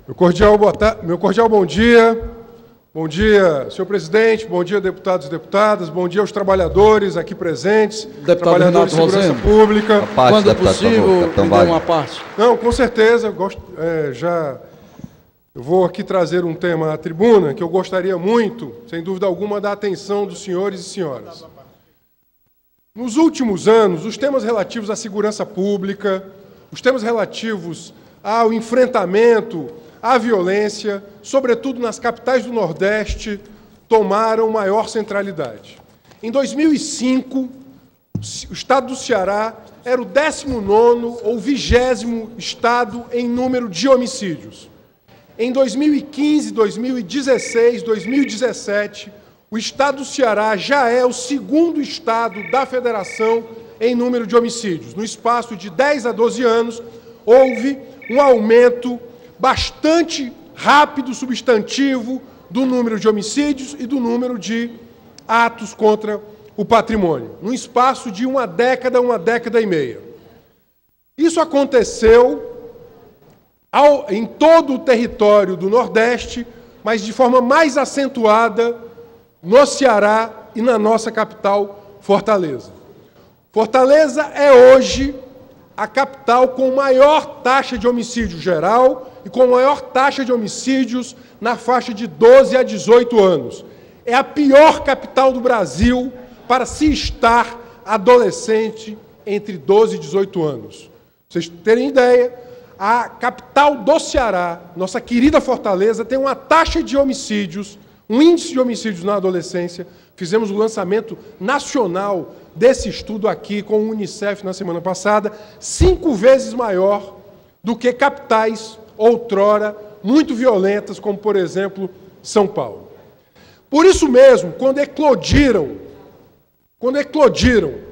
Meu cordial bom dia. Bom dia, senhor presidente, bom dia, deputados e deputadas, bom dia aos trabalhos aqui presentes, deputado trabalhadores Renato de segurança Rosendo, pública. parte, quando possível, me dê uma parte. Não, com certeza, eu vou aqui trazer um tema à tribuna que eu gostaria muito, sem dúvida alguma, da atenção dos senhores e senhoras. Nos últimos anos, os temas relativos à segurança pública, os temas relativos ao enfrentamento à violência, sobretudo nas capitais do Nordeste, tomaram maior centralidade. Em 2005, o estado do Ceará era o 19º ou 20º estado em número de homicídios. Em 2015, 2016, 2017, o estado do Ceará já é o 2º estado da federação em número de homicídios. No espaço de 10 a 12 anos, houve um aumento bastante rápido, substantivo, do número de homicídios e do número de atos contra o patrimônio, num espaço de uma década e meia. Isso aconteceu em todo o território do Nordeste, mas de forma mais acentuada no Ceará e na nossa capital, Fortaleza. Fortaleza é hoje a capital com maior taxa de homicídio geral e com maior taxa de homicídios na faixa de 12 a 18 anos. É a pior capital do Brasil para se estar adolescente entre 12 e 18 anos. Pra vocês terem ideia, a capital do Ceará, nossa querida Fortaleza, tem uma taxa de homicídios, um índice de homicídios na adolescência. Fizemos o lançamento nacional desse estudo aqui com o Unicef na semana passada, 5 vezes maior do que capitais outrora muito violentas, como, por exemplo, São Paulo. Por isso mesmo, quando eclodiram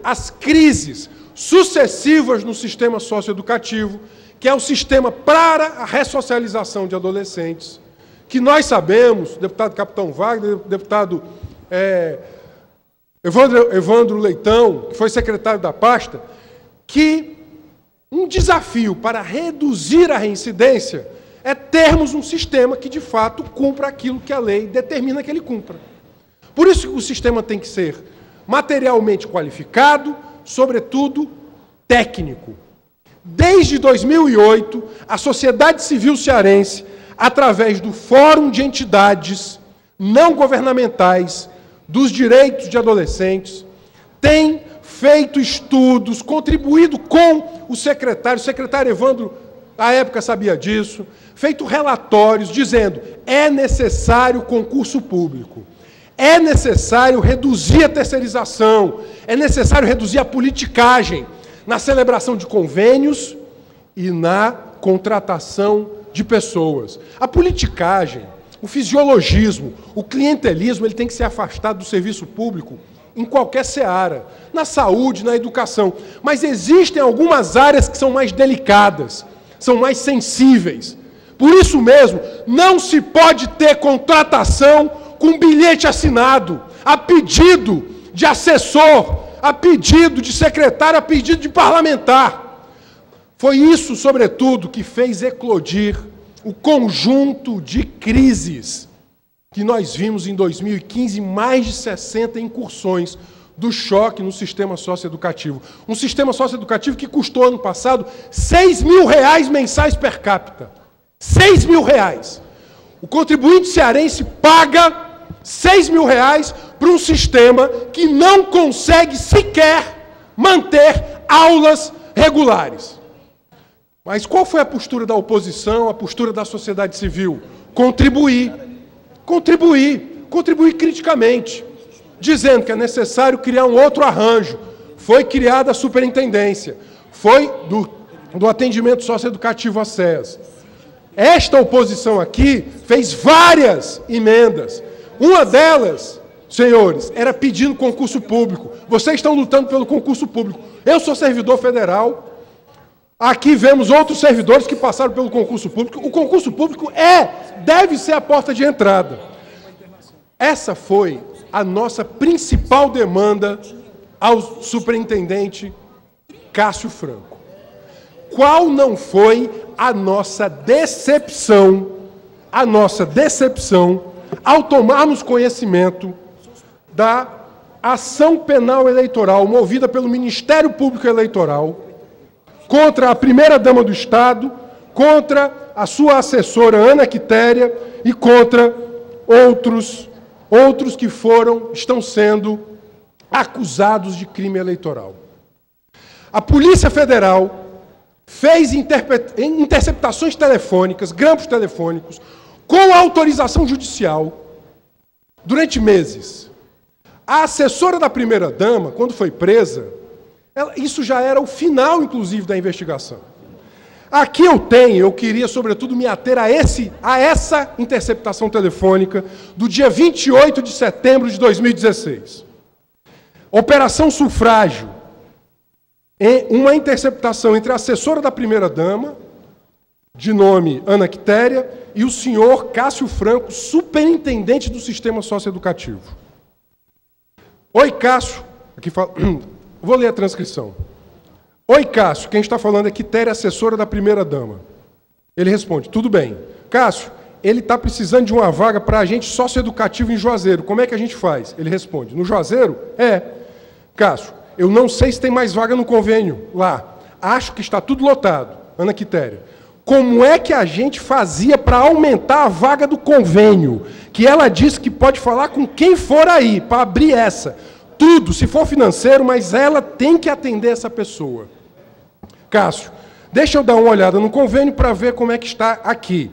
as crises sucessivas no sistema socioeducativo, que é o sistema para a ressocialização de adolescentes, que nós sabemos, deputado Capitão Wagner, deputado Evandro Leitão, que foi secretário da pasta, que um desafio para reduzir a reincidência é termos um sistema que, de fato, cumpra aquilo que a lei determina que ele cumpra. Por isso que o sistema tem que ser materialmente qualificado, sobretudo técnico. Desde 2008, a sociedade civil cearense, através do Fórum de Entidades Não Governamentais dos Direitos de Adolescentes, tem feito estudos, contribuído com o secretário Evandro, à época sabia disso, feito relatórios dizendo: é necessário concurso público, é necessário reduzir a terceirização, é necessário reduzir a politicagem na celebração de convênios e na contratação de pessoas. A politicagem, o fisiologismo, o clientelismo, ele tem que ser afastado do serviço público em qualquer seara, na saúde, na educação. Mas existem algumas áreas que são mais delicadas, são mais sensíveis. Por isso mesmo, não se pode ter contratação com bilhete assinado, a pedido de assessor, a pedido de secretário, a pedido de parlamentar. Foi isso, sobretudo, que fez eclodir o conjunto de crises que nós vimos em 2015, mais de 60 incursões do choque no sistema socioeducativo. Um sistema socioeducativo que custou, ano passado, R$6 mil mensais per capita. R$6 mil. O contribuinte cearense paga R$6 mil para um sistema que não consegue sequer manter aulas regulares. Mas qual foi a postura da oposição, a postura da sociedade civil? Contribuir criticamente, dizendo que é necessário criar um outro arranjo. Foi criada a superintendência, foi do atendimento socioeducativo a SES. Esta oposição aqui fez várias emendas. Uma delas, senhores, era pedindo concurso público. Vocês estão lutando pelo concurso público. Eu sou servidor federal. Aqui vemos outros servidores que passaram pelo concurso público. O concurso público deve ser a porta de entrada. Essa foi a nossa principal demanda ao superintendente Cássio Franco. Qual não foi a nossa decepção a nossa decepção ao tomarmos conhecimento da ação penal eleitoral movida pelo Ministério Público Eleitoral contra a primeira-dama do Estado, contra a sua assessora Ana Quitéria e contra outros que estão sendo acusados de crime eleitoral. A Polícia Federal fez interceptações telefônicas, grampos telefônicos, com autorização judicial, durante meses. A assessora da primeira-dama, quando foi presa, isso já era o final, inclusive, da investigação. Aqui eu queria, sobretudo, me ater a essa interceptação telefônica do dia 28 de setembro de 2016. Operação Sufrágio, uma interceptação entre a assessora da primeira-dama, de nome Ana Quitéria, e o senhor Cássio Franco, superintendente do sistema socioeducativo. Oi, Cássio. Aqui fala, vou ler a transcrição. Oi, Cássio. Quem está falando é Quitéria, assessora da primeira-dama. Ele responde, tudo bem. Cássio, ele está precisando de uma vaga para agente socioeducativo em Juazeiro. Como é que a gente faz? Ele responde, no Juazeiro? É. Cássio, eu não sei se tem mais vaga no convênio lá. Acho que está tudo lotado. Ana Quitéria. Como é que a gente fazia para aumentar a vaga do convênio? Que ela disse que pode falar com quem for aí, para abrir essa. Tudo, se for financeiro, mas ela tem que atender essa pessoa. Cássio, deixa eu dar uma olhada no convênio para ver como é que está aqui.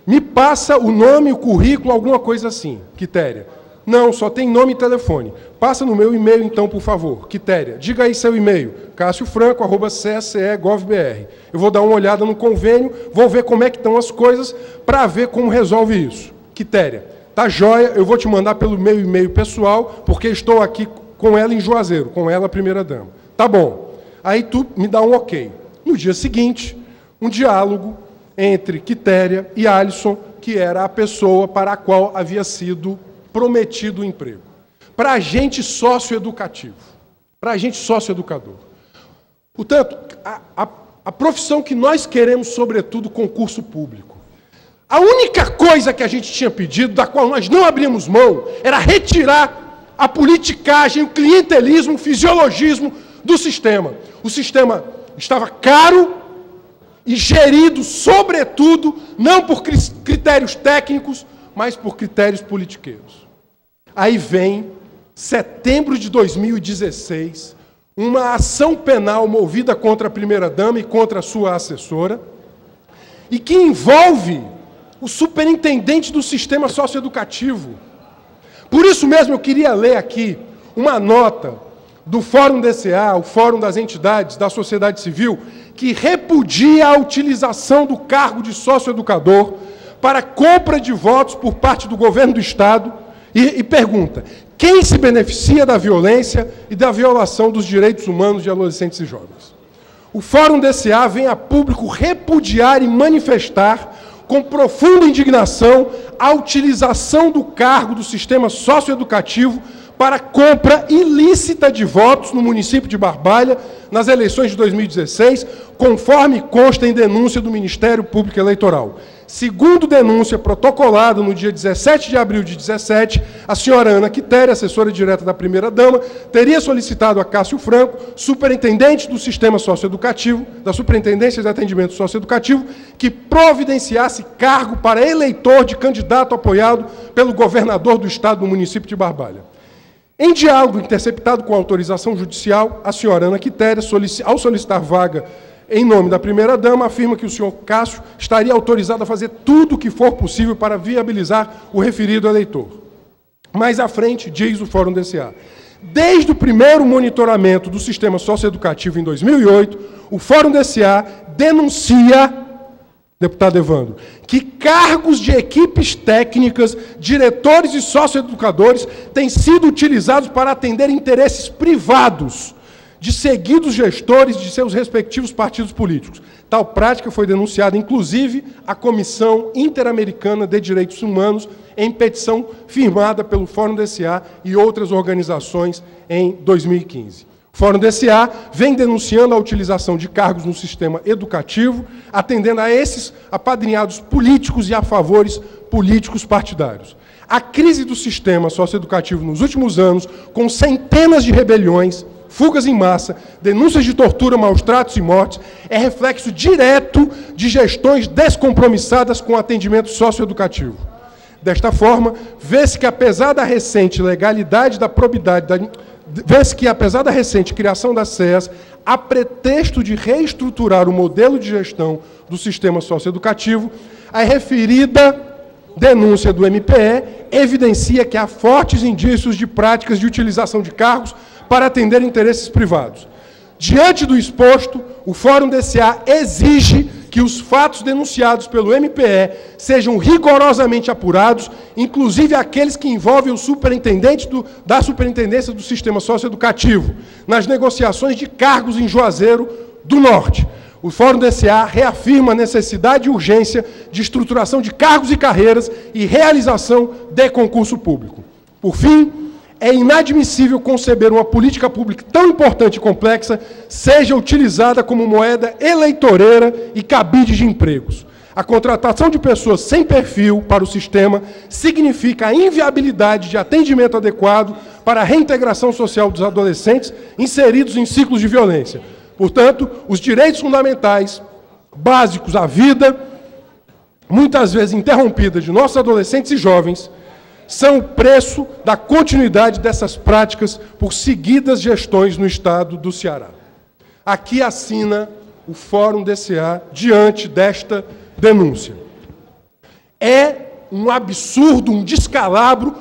Me passa o nome, o currículo, alguma coisa assim. Quitéria. Não, só tem nome e telefone. Passa no meu e-mail, então, por favor. Quitéria, diga aí seu e-mail. cassiofranco@cse.gov.br. Eu vou dar uma olhada no convênio, vou ver como é que estão as coisas, para ver como resolve isso. Quitéria, tá joia, eu vou te mandar pelo meu e-mail pessoal, porque estou aqui com ela em Juazeiro, com ela, a primeira-dama. Tá bom. Aí tu me dá um ok. No dia seguinte, um diálogo entre Quitéria e Alisson, que era a pessoa para a qual havia sido prometido o emprego. Para agente socioeducativo. Para agente socioeducador. Portanto, a profissão que nós queremos, sobretudo, concurso público. A única coisa que a gente tinha pedido, da qual nós não abrimos mão, era retirar a politicagem, o clientelismo, o fisiologismo do sistema. O sistema estava caro e gerido, sobretudo, não por critérios técnicos, mas por critérios politiqueiros. Aí vem, setembro de 2016, uma ação penal movida contra a primeira-dama e contra a sua assessora, e que envolve o superintendente do sistema socioeducativo. Por isso mesmo eu queria ler aqui uma nota do Fórum DCA, o Fórum das Entidades da Sociedade Civil, que repudia a utilização do cargo de socioeducador para compra de votos por parte do governo do Estado e pergunta, quem se beneficia da violência e da violação dos direitos humanos de adolescentes e jovens? O Fórum DCA vem a público repudiar e manifestar com profunda indignação a utilização do cargo do sistema socioeducativo para compra ilícita de votos no município de Barbalha nas eleições de 2016, conforme consta em denúncia do Ministério Público Eleitoral. Segundo denúncia protocolada no dia 17 de abril de 2017, a senhora Ana Quitéria, assessora direta da primeira-dama, teria solicitado a Cássio Franco, superintendente do sistema socioeducativo, da Superintendência de Atendimento Socioeducativo, que providenciasse cargo para eleitor de candidato apoiado pelo governador do estado do município de Barbalha. Em diálogo interceptado com autorização judicial, a senhora Ana Quitéria, ao solicitar vaga em nome da primeira-dama, afirma que o senhor Cássio estaria autorizado a fazer tudo o que for possível para viabilizar o referido eleitor. Mais à frente, diz o Fórum DCA, desde o primeiro monitoramento do sistema socioeducativo em 2008, o Fórum DCA denuncia, deputado Evandro, que cargos de equipes técnicas, diretores e socioeducadores têm sido utilizados para atender interesses privados de seguidos gestores de seus respectivos partidos políticos. Tal prática foi denunciada, inclusive, à Comissão Interamericana de Direitos Humanos, em petição firmada pelo Fórum DCA e outras organizações em 2015. O Fórum DCA vem denunciando a utilização de cargos no sistema educativo, atendendo a esses apadrinhados políticos e a favores políticos partidários. A crise do sistema socioeducativo nos últimos anos, com centenas de rebeliões, fugas em massa, denúncias de tortura, maus-tratos e mortes, é reflexo direto de gestões descompromissadas com o atendimento socioeducativo. Desta forma, vê-se que, apesar da recente legalidade da probidade, vê-se que, apesar da recente criação das CEAs, a pretexto de reestruturar o modelo de gestão do sistema socioeducativo, a referida denúncia do MPE evidencia que há fortes indícios de práticas de utilização de cargos para atender interesses privados. Diante do exposto, o Fórum DCA exige que os fatos denunciados pelo MPE sejam rigorosamente apurados, inclusive aqueles que envolvem o superintendente da Superintendência do Sistema Socioeducativo, nas negociações de cargos em Juazeiro do Norte. O Fórum DCA reafirma a necessidade e urgência de estruturação de cargos e carreiras e realização de concurso público. Por fim, é inadmissível conceber uma política pública tão importante e complexa seja utilizada como moeda eleitoreira e cabide de empregos. A contratação de pessoas sem perfil para o sistema significa a inviabilidade de atendimento adequado para a reintegração social dos adolescentes inseridos em ciclos de violência. Portanto, os direitos fundamentais, básicos à vida, muitas vezes interrompida de nossos adolescentes e jovens, são o preço da continuidade dessas práticas por seguidas gestões no estado do Ceará. Aqui assina o Fórum DCA diante desta denúncia. É um absurdo, um descalabro.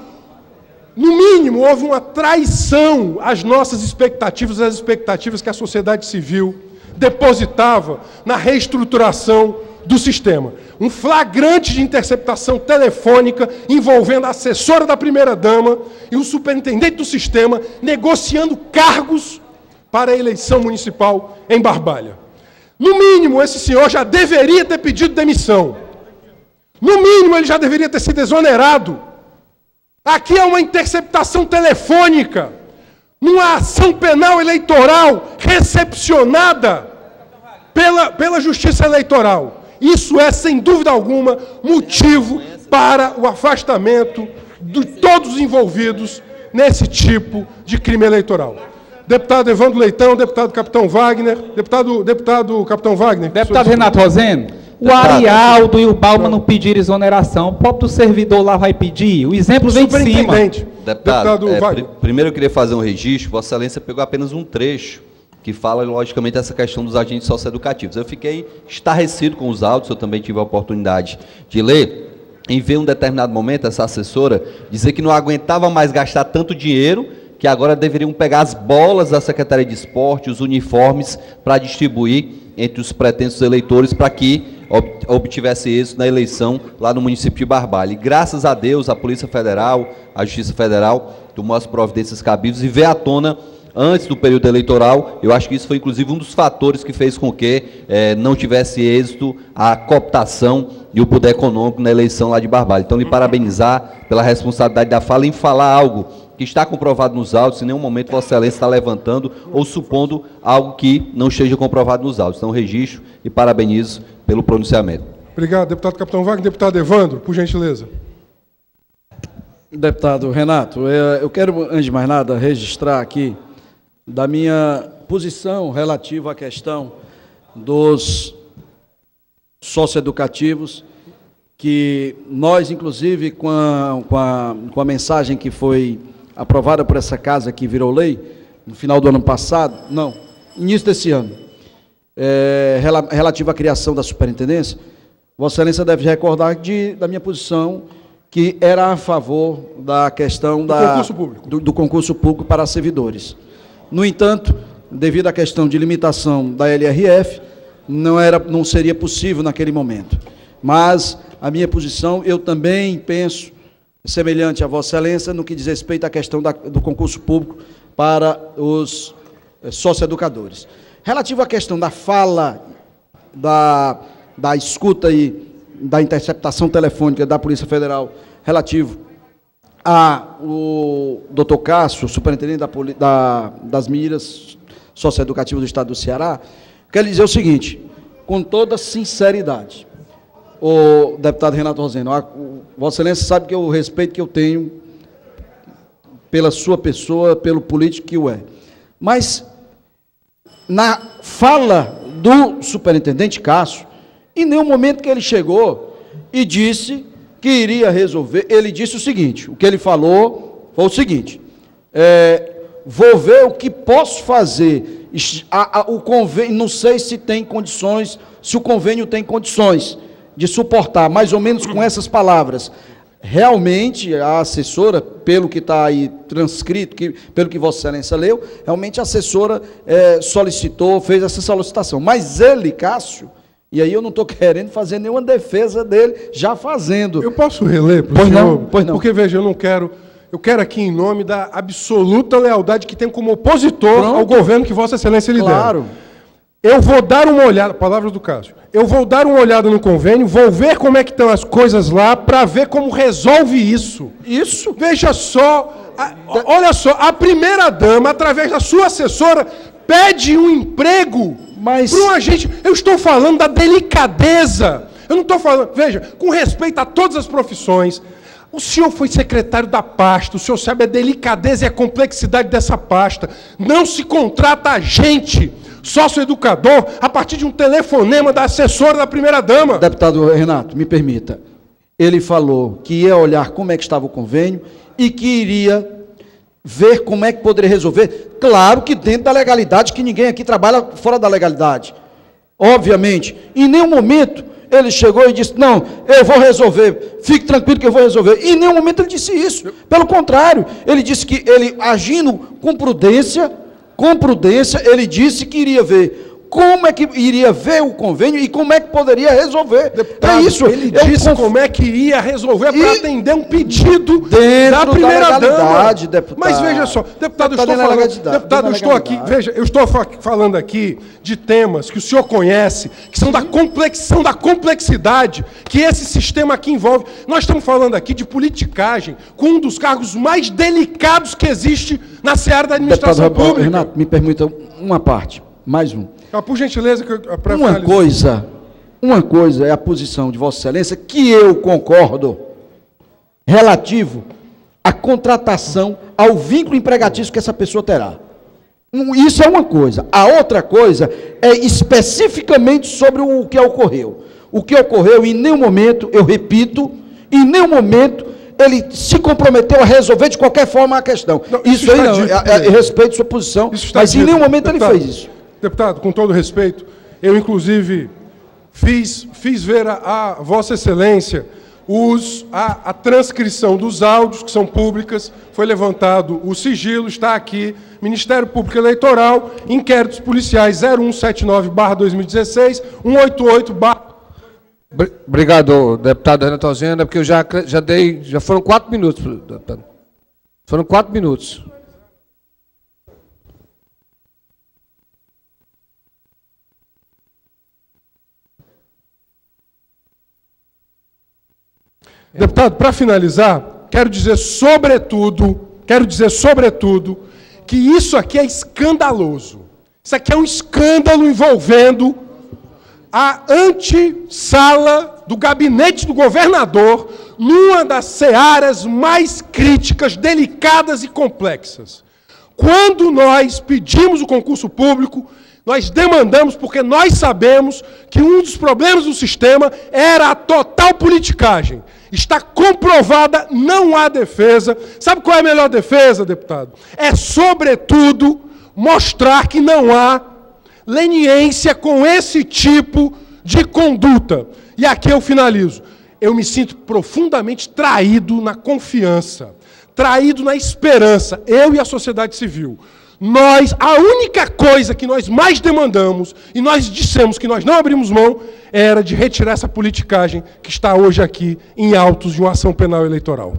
No mínimo, houve uma traição às nossas expectativas, às expectativas que a sociedade civil depositava na reestruturação do sistema. Um flagrante de interceptação telefônica envolvendo a assessora da primeira-dama e o superintendente do sistema negociando cargos para a eleição municipal em Barbalha. No mínimo, esse senhor já deveria ter pedido demissão. No mínimo, ele já deveria ter sido exonerado. Aqui é uma interceptação telefônica, numa ação penal eleitoral recepcionada pela Justiça Eleitoral. Isso é, sem dúvida alguma, motivo para o afastamento de todos os envolvidos nesse tipo de crime eleitoral. Deputado Evandro Leitão, deputado Capitão Wagner, deputado Capitão Wagner. Deputado Renato Roseno, o Arialdo e o Balma não pediram exoneração, o próprio servidor lá vai pedir, o exemplo vem de cima. Deputado, primeiro eu queria fazer um registro, Vossa Excelência pegou apenas um trecho que fala, logicamente, essa questão dos agentes socioeducativos. Eu fiquei estarrecido com os autos, eu também tive a oportunidade de ler, em ver um determinado momento essa assessora dizer que não aguentava mais gastar tanto dinheiro, que agora deveriam pegar as bolas da Secretaria de Esporte, os uniformes, para distribuir entre os pretensos eleitores, para que obtivesse êxito na eleição lá no município de Barbalha. E graças a Deus, a Polícia Federal, a Justiça Federal, tomou as providências cabíveis e veio à tona antes do período eleitoral. Eu acho que isso foi, inclusive, um dos fatores que fez com que não tivesse êxito a cooptação e o poder econômico na eleição lá de Barbalha. Então, lhe parabenizar pela responsabilidade da fala em falar algo que está comprovado nos autos, em nenhum momento Vossa Excelência está levantando ou supondo algo que não esteja comprovado nos autos. Então, registro e parabenizo pelo pronunciamento. Obrigado, deputado Capitão Wagner. Deputado Evandro, por gentileza. Deputado Renato, eu quero, antes de mais nada, registrar aqui da minha posição relativa à questão dos socioeducativos, que nós, inclusive, com a mensagem que foi aprovada por essa casa, que virou lei, no final do ano passado, não, início desse ano, relativa à criação da superintendência, Vossa Excelência deve recordar da minha posição, que era a favor da questão do concurso público para servidores. No entanto, devido à questão de limitação da LRF, não seria possível naquele momento. Mas a minha posição, eu também penso, semelhante a Vossa Excelência, no que diz respeito à questão do concurso público para os socioeducadores. Relativo à questão da fala, da escuta e da interceptação telefônica da Polícia Federal, relativo o doutor Cássio, superintendente das medidas Socioeducativa do Estado do Ceará, quero dizer o seguinte, com toda sinceridade, o deputado Renato Rosendo, Vossa Excelência sabe que o respeito que eu tenho pela sua pessoa, pelo político que o é. Mas, na fala do superintendente Cássio, em nenhum momento que ele chegou e disse que iria resolver, ele disse o seguinte, o que ele falou foi o seguinte, vou ver o que posso fazer, o convênio, não sei se tem condições, se o convênio tem condições de suportar, mais ou menos com essas palavras. Realmente, a assessora, pelo que está aí transcrito, pelo que Vossa Excelência leu, realmente a assessora solicitou, fez essa solicitação. Mas ele, Cássio, e aí eu não estou querendo fazer nenhuma defesa dele, já fazendo. Eu posso reler para o senhor? Não, pois não. Porque, veja, eu quero aqui, em nome da absoluta lealdade que tem como opositor ao governo que Vossa Excelência lidera. Claro. Eu vou dar uma olhada, palavras do Cássio, eu vou dar uma olhada no convênio, vou ver como é que estão as coisas lá, para ver como resolve isso. Isso. Veja só, olha só, a primeira-dama, através da sua assessora, pede um emprego para um agente. Eu estou falando da delicadeza. Eu não estou falando, veja, com respeito a todas as profissões, o senhor foi secretário da pasta, o senhor sabe a delicadeza e a complexidade dessa pasta. Não se contrata agente socioeducador a partir de um telefonema da assessora da primeira-dama. Deputado Renato, me permita. Ele falou que ia olhar como é que estava o convênio e que iria ver como é que poderia resolver. Claro que dentro da legalidade, que ninguém aqui trabalha fora da legalidade. Obviamente. Em nenhum momento ele chegou e disse, não, eu vou resolver, fique tranquilo que eu vou resolver. Em nenhum momento ele disse isso. Pelo contrário, ele disse que ele, agindo com prudência, ele disse que iria ver como é que iria ver o convênio e como é que poderia resolver. Deputado, isso. Ele disse como é que iria resolver para atender um pedido da primeira-dama. Mas veja só, deputado, eu estou aqui, veja, eu estou falando aqui de temas que o senhor conhece, que são da complexidade que esse sistema aqui envolve. Nós estamos falando aqui de politicagem, com um dos cargos mais delicados que existe na seara da administração pública. Renato, me permita uma parte, mais um. Por gentileza, para uma coisa é a posição de Vossa Excelência, que eu concordo, relativo à contratação, ao vínculo empregatício que essa pessoa terá. Isso é uma coisa. A outra coisa é especificamente sobre o que ocorreu. O que ocorreu, em nenhum momento, eu repito, em nenhum momento ele se comprometeu a resolver de qualquer forma a questão. Não, isso aí não, respeito sua posição, mas em nenhum momento ele fez isso. Deputado, com todo respeito, eu inclusive fiz ver a Vossa Excelência a transcrição dos áudios, que são públicas, foi levantado o sigilo, está aqui, Ministério Público Eleitoral, inquéritos policiais 0179/2016, 188/... Obrigado, deputado Renato Rosendo, porque eu já foram 4 minutos, deputado. Foram 4 minutos. Deputado, para finalizar, quero dizer sobretudo, que isso aqui é escandaloso. Isso aqui é um escândalo envolvendo a antessala do gabinete do governador numa das searas mais críticas, delicadas e complexas. Quando nós pedimos o concurso público, nós demandamos porque nós sabemos que um dos problemas do sistema era a total politicagem. Está comprovada, não há defesa. Sabe qual é a melhor defesa, deputado? É, sobretudo, mostrar que não há leniência com esse tipo de conduta. E aqui eu finalizo. Eu me sinto profundamente traído na confiança, traído na esperança, eu e a sociedade civil. A única coisa que nós mais demandamos, e nós dissemos que nós não abrimos mão, era de retirar essa politicagem que está hoje aqui em autos de uma ação penal eleitoral.